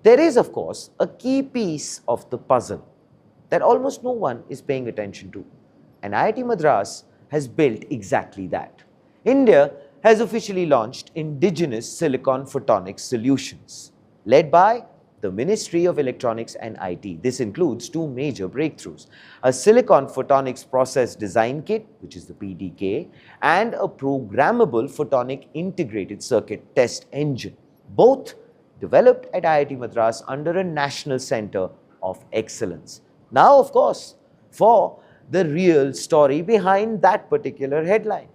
There is, of course, a key piece of the puzzle that almost no one is paying attention to. And IIT Madras has built exactly that. India has officially launched indigenous silicon photonics solutions, led by the Ministry of Electronics and IT. This includes two major breakthroughs: a silicon photonics process design kit, which is the PDK, and a programmable photonic integrated circuit test engine, both developed at IIT Madras under a national center of excellence. Now, of course, for the real story behind that particular headline.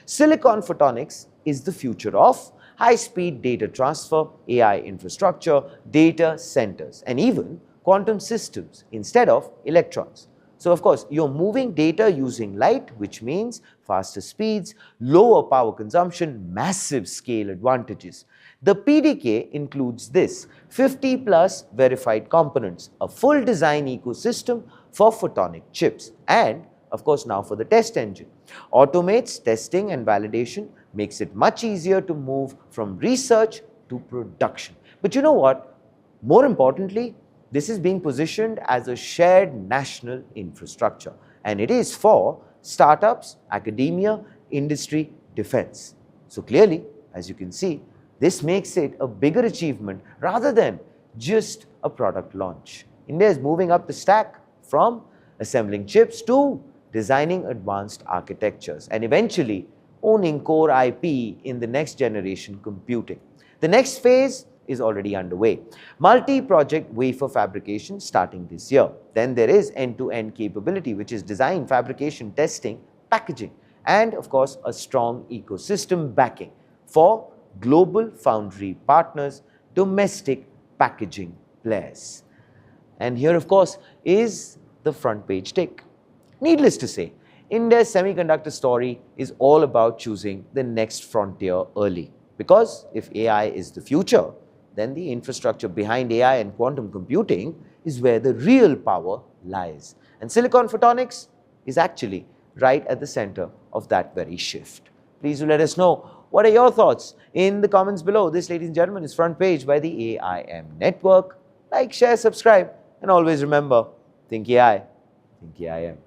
Silicon photonics is the future of high-speed data transfer, AI infrastructure, data centers, and even quantum systems instead of electrons. So, of course, you're moving data using light, which means faster speeds, lower power consumption, massive scale advantages. The PDK includes this: 50 plus verified components, a full design ecosystem for photonic chips, and of course now for the test engine. Automates testing and validation, makes it much easier to move from research to production. But you know what? More importantly, this is being positioned as a shared national infrastructure, and it is for startups, academia, industry, defense. So clearly, as you can see, this makes it a bigger achievement rather than just a product launch. India is moving up the stack from assembling chips to designing advanced architectures and eventually owning core IP in the next generation computing. The next phase is already underway. Multi-project wafer fabrication starting this year. Then there is end-to-end capability, which is design, fabrication, testing, packaging, and of course a strong ecosystem backing for global foundry partners, domestic packaging players. And here, of course, is the front page tick. Needless to say, India's semiconductor story is all about choosing the next frontier early. Because if AI is the future, then the infrastructure behind AI and quantum computing is where the real power lies. And silicon photonics is actually right at the center of that very shift. Please do let us know, what are your thoughts in the comments below. This, ladies and gentlemen, is Front Page by the AIM Network. Like, share, subscribe, and always remember, think AI, think AIM.